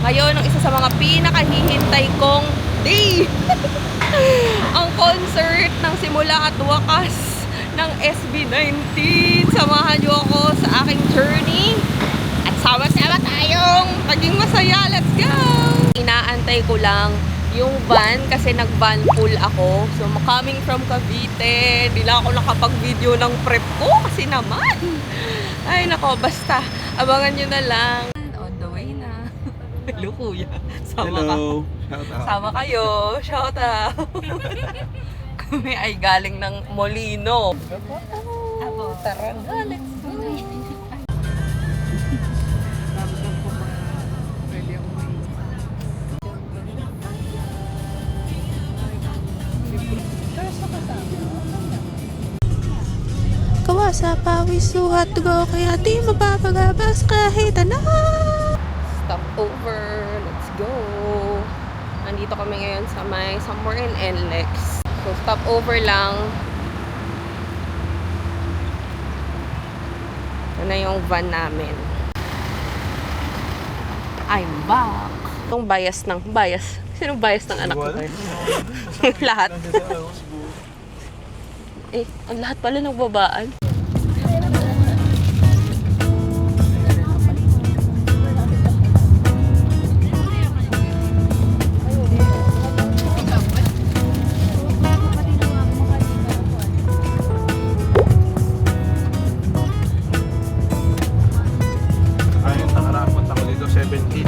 Ngayon, ang isa sa mga pinakahihintay kong day. Ang concert ng simula at wakas ng SB19. Samahan niyo ako sa aking journey. At sama-sama tayong maging masaya. Let's go! Inaantay ko lang yung van kasi nag-van pool ako. So, coming from Cavite, hindi lang ako nakapag-video ng prep ko kasi naman. Ay, nako, basta. Abangan nyo na lang. On the way na. Hello, kuya. Sama Hello. ka. Shout out. Sama kayo. Shout out. Kami ay galing ng Molino. Tara na, let's go. Kawa sa pawis suhat go kaya di mapapagabas kahit ano. Stop over. Let's go. Nandito kami ngayon sa somewhere in NLEX. So, stop over lang. Ito na yung van namin. I'm back. Itong bias. Sinong bias ng anak ko? Lahat. Eh, ang lahat pala ng babaan. Ayun, nakarapot ako dito, 17.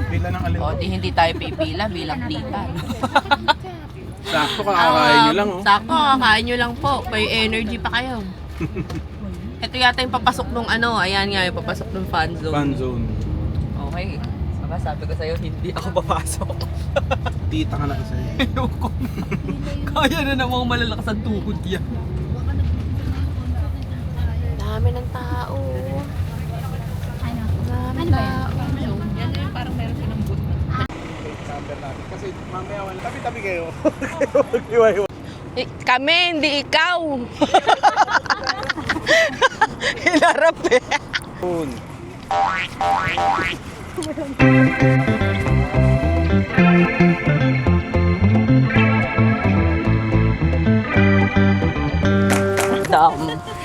Pila ng alin. O di hindi tayo pipila bilang tita. No? Sakto, kakakain nyo lang, oh. Sakto, kakain nyo lang po. May energy pa kayo. Ito yata yung papasok nung ano. Ayan nga yung papasok nung fan zone. Fan zone. Okay. Saka sabi ko sa'yo, hindi ako papasok. Tita ka na isa eh. Ayoko na. Kaya na namang malalakas ang tuhod yan. Dami ng tao. Dami ng tao. Yan yung parang meron silang booth. Number natin. Kasi mamaya wala. Tabi-tabi kayo. Mag-iwa-iwa. Kami, hindi ikaw. Hilarap eh. Phone.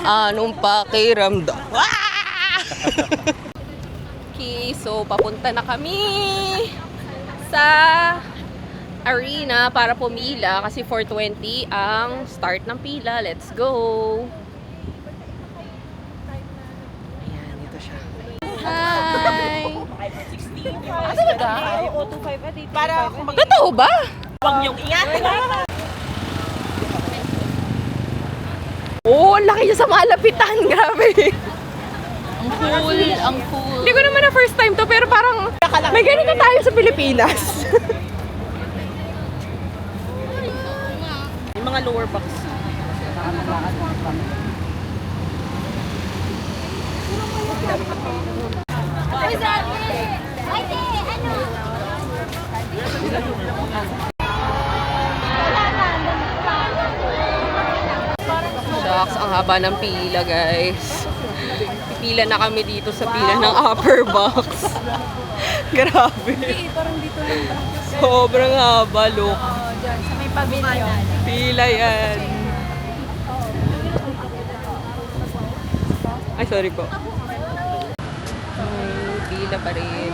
Anong pakiramdam? Okay, so papunta na kami sa arena para pumila kasi 4:20 ang start ng pila. Let's go! Ayan, dito siya. Hi! Ah, talaga? Para totoo ba? Huwag niyong ingat! Oh, ang laki niya sa malapitan. Grabe. Ang cool, ang cool. Hindi ko naman na first time to, pero parang may ganito tayo sa Pilipinas. Yung mga lower box. Shucks, ang haba ng pila, guys. Pila na kami dito sa pila ng upper box. Grabe. Sobrang haba, look. Diyan, sa may pavilion. Pila yan. Ay, sorry po. Ay, pila pa rin.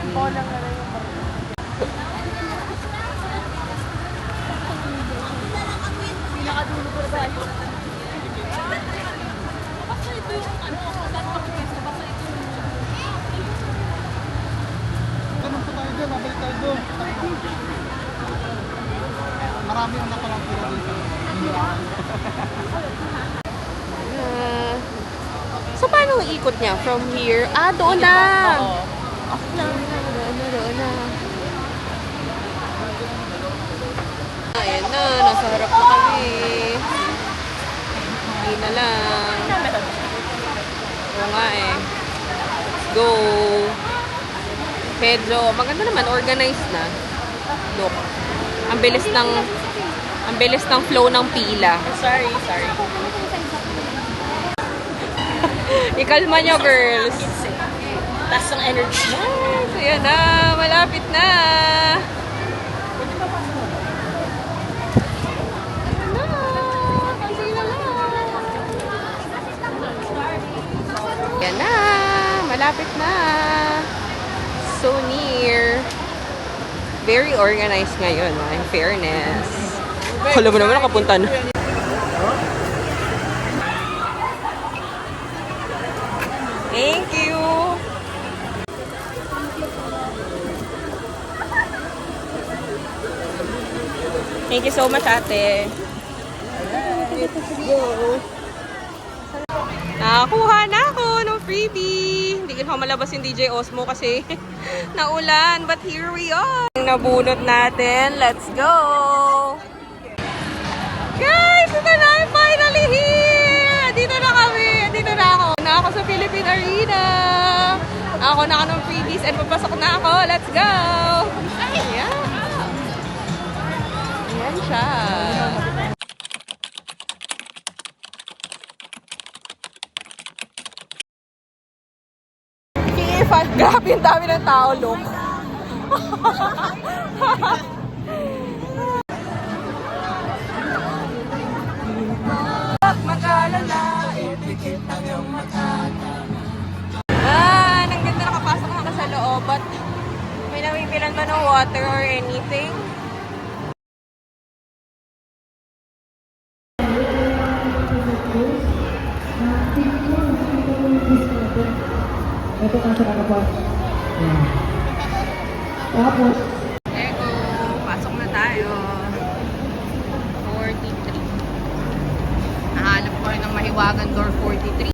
Ganun po tayo doon. Mabalik tayo doon. Marami ang napalang pila dito. So, paano ang ikot niya? From here? Ah, doon na! Doon na. Ayan na, nasa harap na kami. Hindi na lang. Oo nga eh. Let's go. Medyo maganda naman, organized na. Look. Ang bilis ng Ang bilis ng flow ng pila. Sorry. Ikalma nyo, girls. Taas ng energy. Nice. Ayan na. Malapit na. Ayan na. Kasi na lang. Ayan na. Malapit na. So near. Very organized ngayon, in fairness. Kala mo naman nakapunta na. Thank you. Thank you so much, ate. Nakakuha na ako ng freebie. Hindi ko malabas yung DJ Osmo kasi naulan. But here we are. Nabunot natin. Let's go! Guys, ito na! I'm finally here! Dito na kami. Dito na ako. Na ako sa Philippine Arena. Ako na ako ng freebies and papasok na ako. Let's go! Ayan. Ayan siya. Fan. Grabe yung dami ng tao, look. Ang ganda nakapasok na ka sa loob, but may namipilan ba ng water or anything? Ito kasi nakapos. Tapos, Eko, pasok na tayo. 43. Nahanap ko rin ng mahiwagan door 43.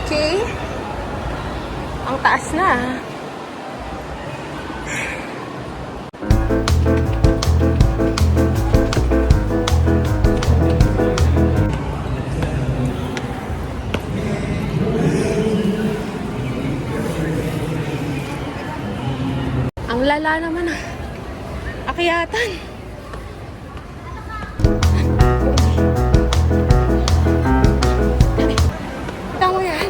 Okay. Ang taas na. Ang lala naman ah. Akyatan. Kita mo yan.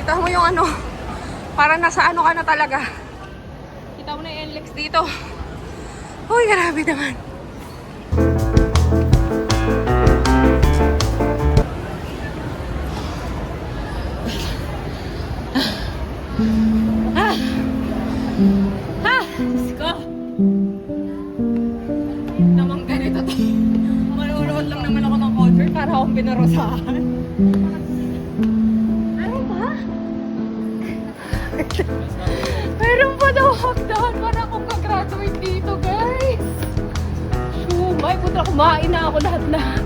Kita mo yung ano. Parang nasa ano ka na talaga. Kita mo na yung NLEX dito. Uy, grabe naman. Diyos ko. Namang ganito to. Manunood lang naman ako ng concert para akong pinarosahan. Ano ba? Meron pa daw hagdan para akong kagraduate dito, guys. Shumay, putra, kumain na ako lahat-lahat.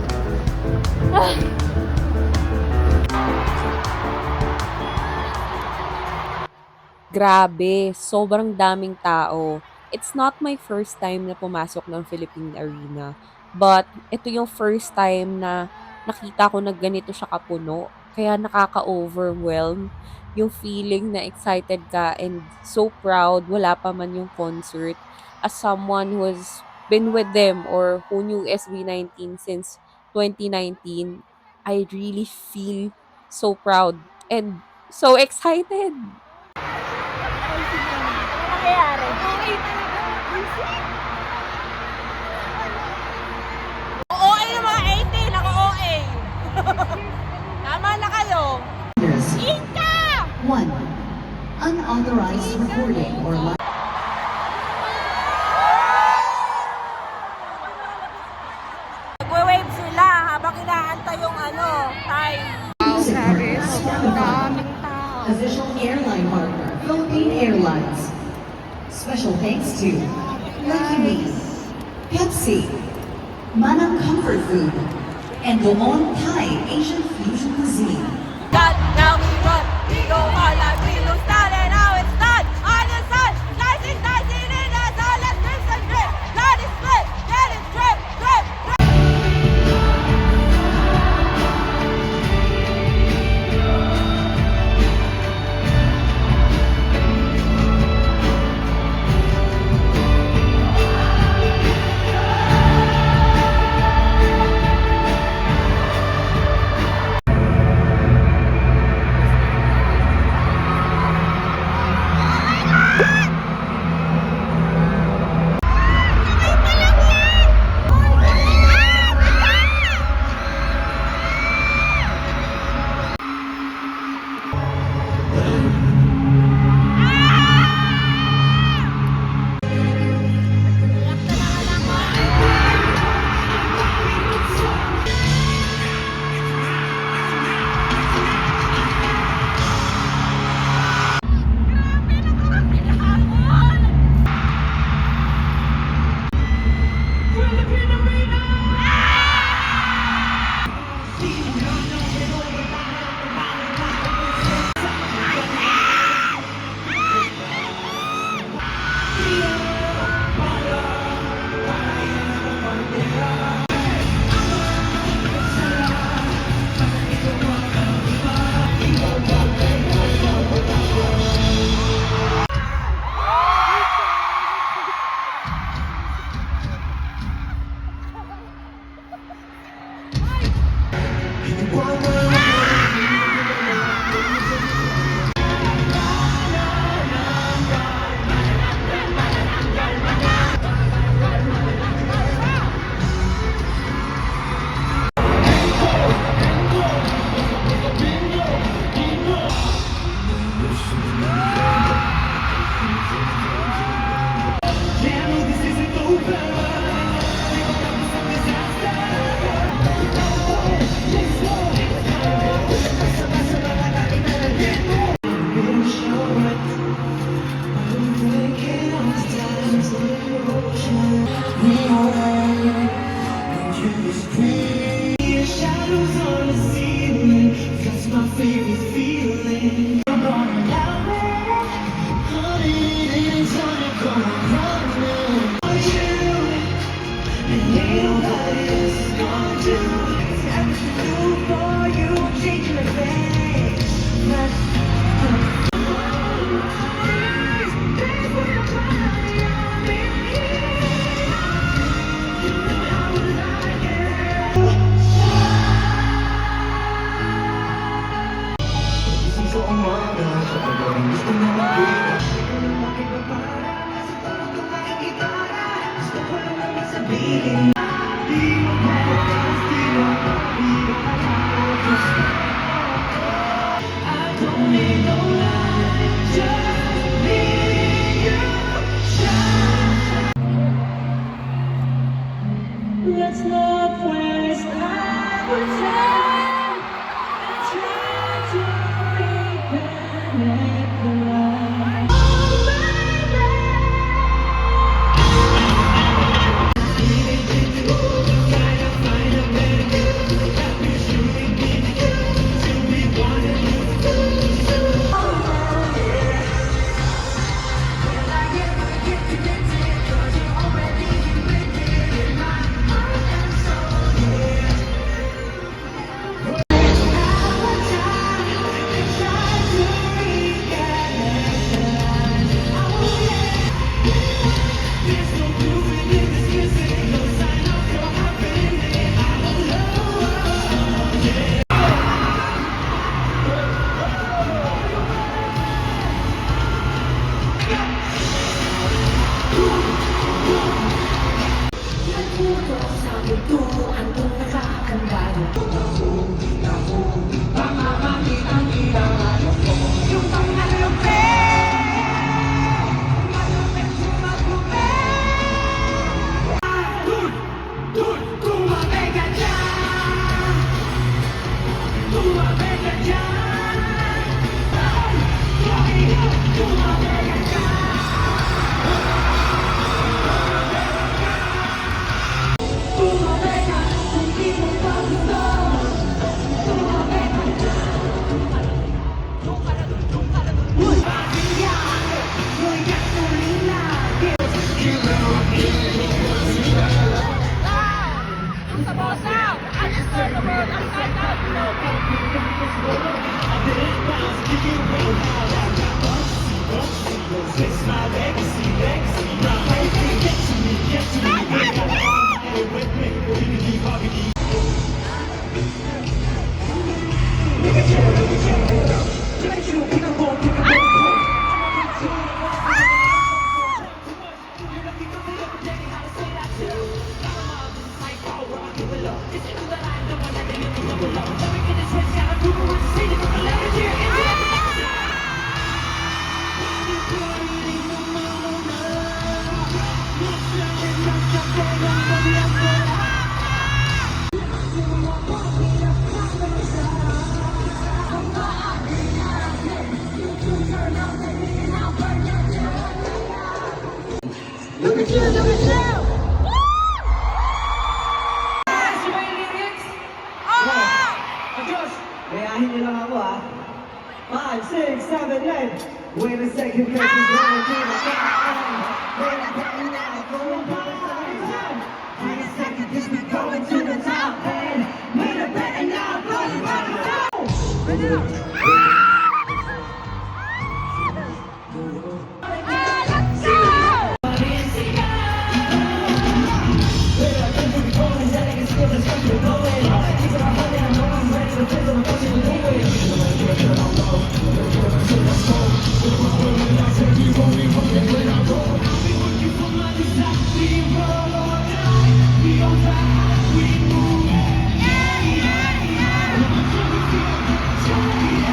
Grabe, sobrang daming tao. It's not my first time na pumasok ng Philippine Arena. But ito yung first time na nakita ko na ganito siya kapuno. Kaya nakaka-overwhelm yung feeling na excited ka and so proud. Wala pa man yung concert. As someone who has been with them or who knew SB19 since 2019, I really feel so proud and so excited. OA ng mga 18, ako OA. Tama na kayo. Inka! 1. Unauthorized recording or live. Nagwe-wave sila habang inaantay yung ano, time. Music partner, Ang Spotify. daming tao. Official airline partner, Philippine Airlines. Special thanks to Lucky Me, Pepsi, Manang Comfort Food, and Lomon Thai Asian Fusion Cuisine. God, now we run, we go hard like we lose that and now it's done. On the sun, slicing, dicing in the sun, let's drip some drip. Blood is split, let it drip, drip, drip. Let's not waste our time. Try to reconnect the light. Oh, Gayahin niyo lang ako ha. 5, 6, 7, 8. Wait a second, cause it's going to the top. Wait a second, now going down. Wait a second, cause we going to the top. And wait a better now, going down. Yeah.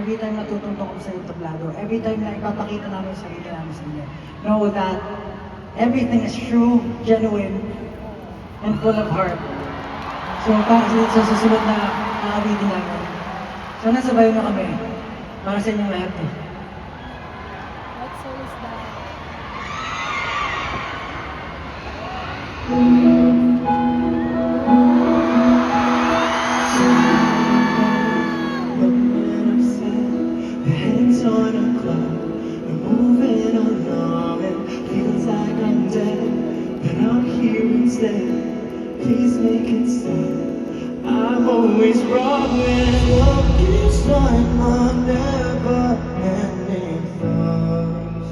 Every time natututo kami sa entablado, every time na ipapakita namin sa sarili namin sa inyo, know that everything is true, genuine, and full of heart. So, para sa susunod na awitin namin, sana sabayan nyo kami para sa inyong lahat. What song is that? The heads on a cloud, we're moving along. It feels like I'm dead, but I'm here instead. Please make it stop. I'm always wrong when love keeps on my never-ending thoughts.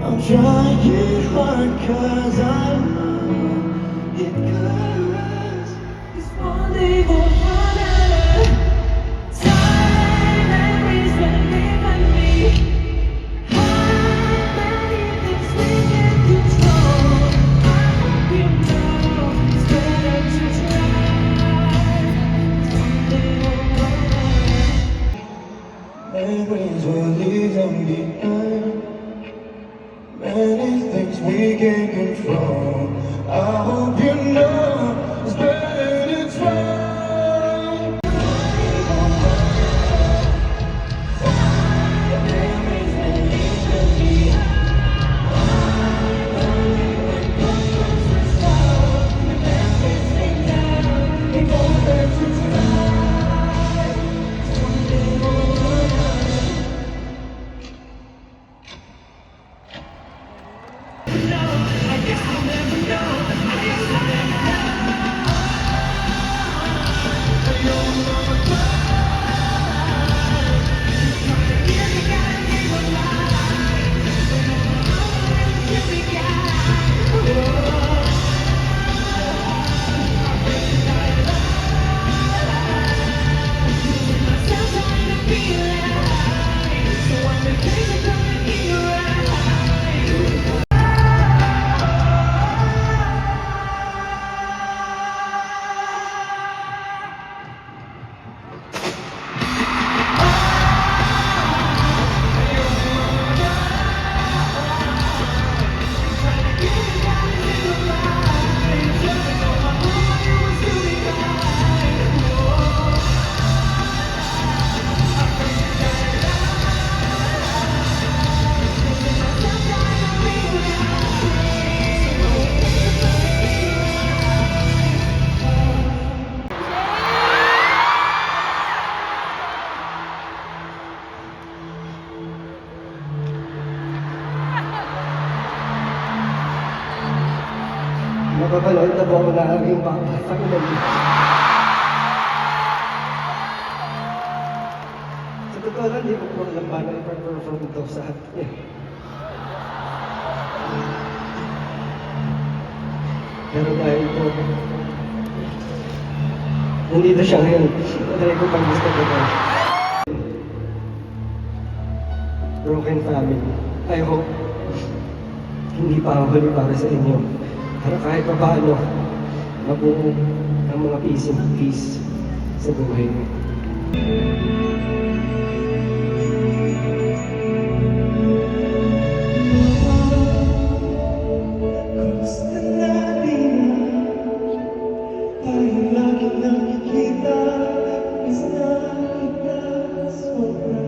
I'm trying hard 'cause I know it cuts. It's one day for another. Time and reason leaving me. How many things we can control? I hope you know it's better to try. Someday we'll go there. Memories will leave them behind. Many things we can't control. I hope you know it's better to try. Napapanood na po ako na aking papa sa kinabi. Sa totoo lang, di ko po alam paano i-perform ito sa atin. Pero dahil po, nandito siya ngayon. Natry ko pang gusto ko na. Broken family. I hope hindi pa ako huli para sa inyo. Para kahit pa paano, mabuo ang mga peace sa buhay mo. Gusto natin tayo lagi nakikita, is nakita sobra.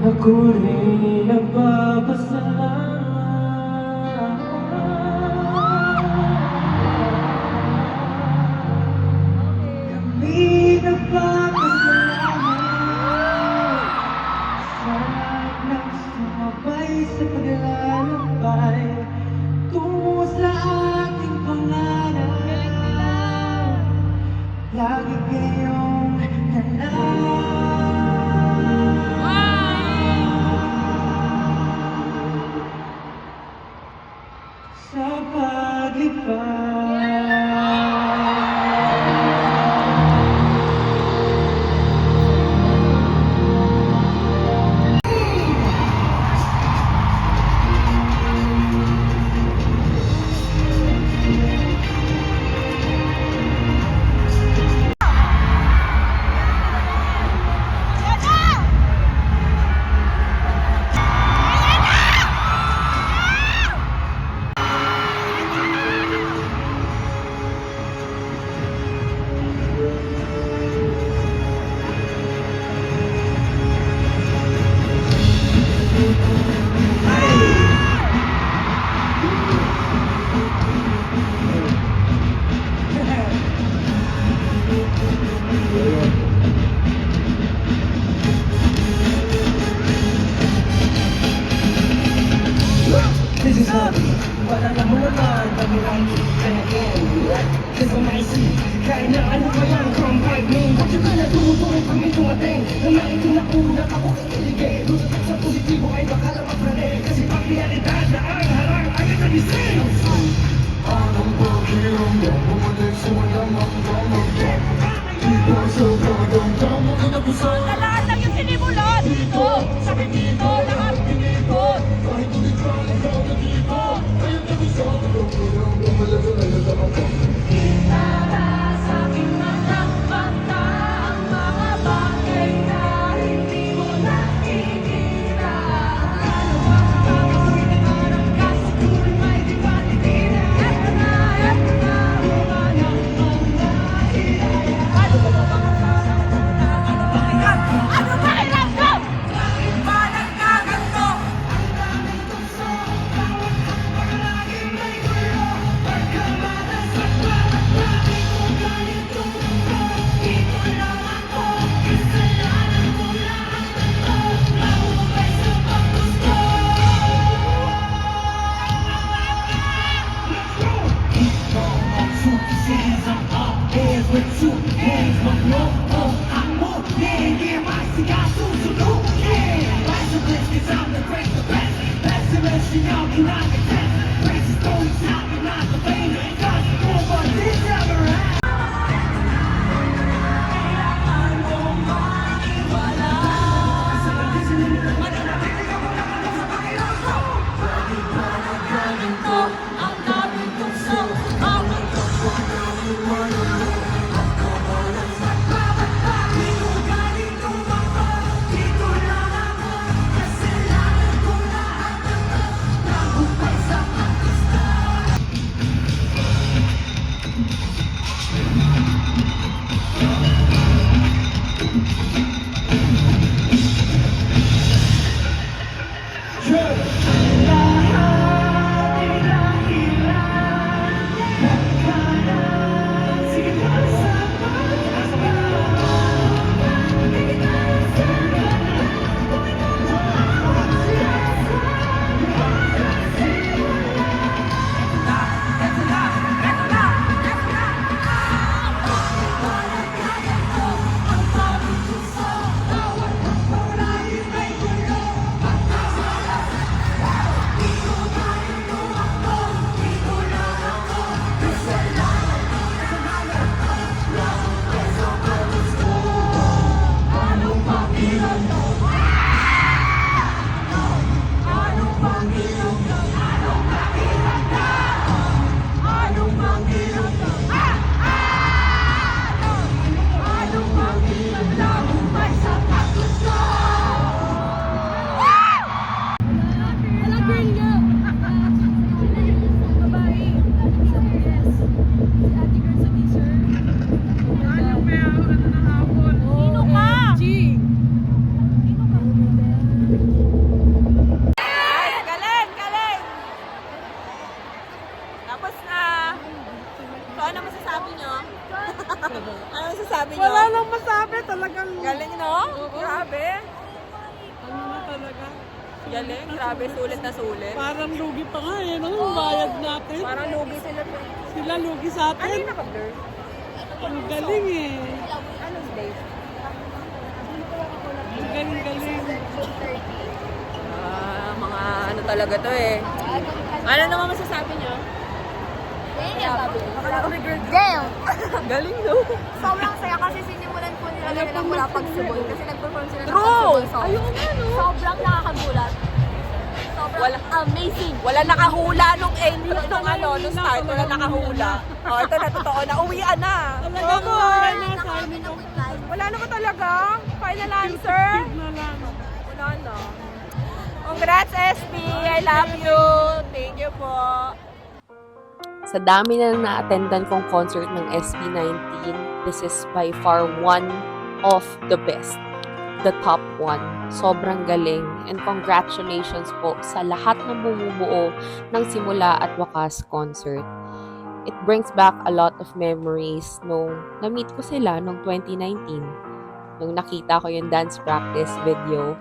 Ako rin nagpapasalamat. Kami nagpapasalamat sa lahat ng sumabay sa paglalakbay tungo sa ating pangarap. Lagi kayong sa This is love, walang mo naman kami lang and again. This is my seat, kahit na ano pa yan, come fight me. What you gonna do, kung kami dumating na naitin ako na ako kikiligay. Lutot sa positibo ay baka lang maprane, kasi pag realidad na ang harang agad na gising. Anong pagkirang mo, bumalik sa walang magdamag ko. Dito sa pagdamdamag ka na puso. Lahat lang yung sinimulan dito. Sabi dito, lahat dito. Kahit ulit pa ang ikaw na dito, ayun na gusto ko ng unang bumalik sa nalalaman ko. Para sa aking mga mata ang mga bagay na hindi mo nakikita. Ano ba ang kasi tuloy may di ba titira? Eto na, wala nang mangyayari. Ano ba Ano ba kailan ko? Bakit ba nagkaganto? Ang daming tukso, bawat hakbang laging may gulo. Pagkamalas at bawat bagay ko ganitong mundo. Dito lang ako, kasalanan ko lahat ito. Mahubay sa paggusto. Ikaw ang suki sa up hands with two hands, magloko ang mo, hindi masigasusunugin. Bicyclist, cause I'm the great, the best. Pessimist, y'all cannot contest. Precious stories, not me, not the vein. Cause more but this never happened. Ang daming tukso, bawat ano masasabi nyo? Ano masasabi nyo? Wala nang masabi. Talagang Galing, no? Grabe. ano na talaga. Galing, grabe. Sulit na sulit. Parang lugi pa nga eh. No? Yung bayad natin. Parang lugi sila. Sila lugi sa Ano atin. yung naka-blur? Ang galing eh. Anong date? Ang galing-galing. Mga ano talaga to eh. Ano naman masasabi nyo? Damn! Galing, no? Sobrang saya kasi sinimulan po nila ng mula pag-subol kasi nag-perform sila ng True! pag-subol song. Ayun nga, no? Sobrang nakakagulat. Sobrang Wala- amazing. Wala nakahula nung intro, nung ano, nung start. Wala nakahula. Oh, ito na totoo na. Uwian na. Talagang wala na signing of Wala na ba talaga? Final answer? na lang. Wala na. Congrats, SB. I love you. Thank you po. Sa dami na na-attendan kong concert ng SB19, this is by far one of the best. The top one. Sobrang galing. And congratulations po sa lahat ng bumubuo ng Simula at Wakas concert. It brings back a lot of memories nung na-meet ko sila nung 2019. Nung nakita ko yung dance practice video.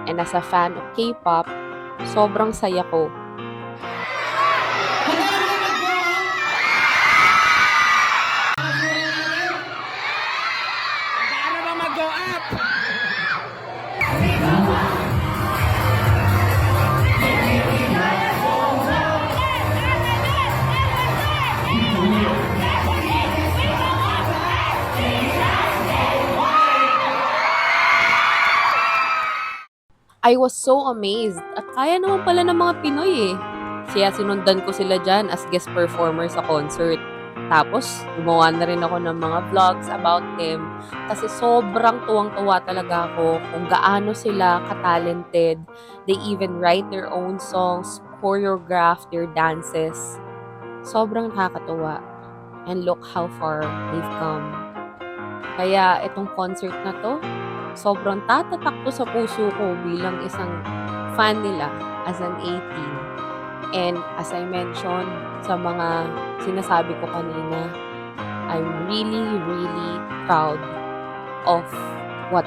And as a fan of K-pop, sobrang saya ko. Para ba mag-go up? I was so amazed at kaya naman pala ng mga Pinoy eh. Kaya sinundan ko sila dyan as guest performer sa concert. Tapos, gumawa na rin ako ng mga vlogs about them kasi sobrang tuwang-tuwa talaga ako kung gaano sila ka-talented. They even write their own songs, choreograph their dances. Sobrang nakakatuwa. And look how far they've come. Kaya itong concert na to, sobrang tatatak to sa puso ko bilang isang fan nila as an 18. And as I mentioned sa mga sinasabi ko kanina, I'm really, really proud of what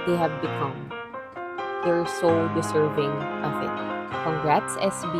they have become. They're so deserving of it. Congrats, SB.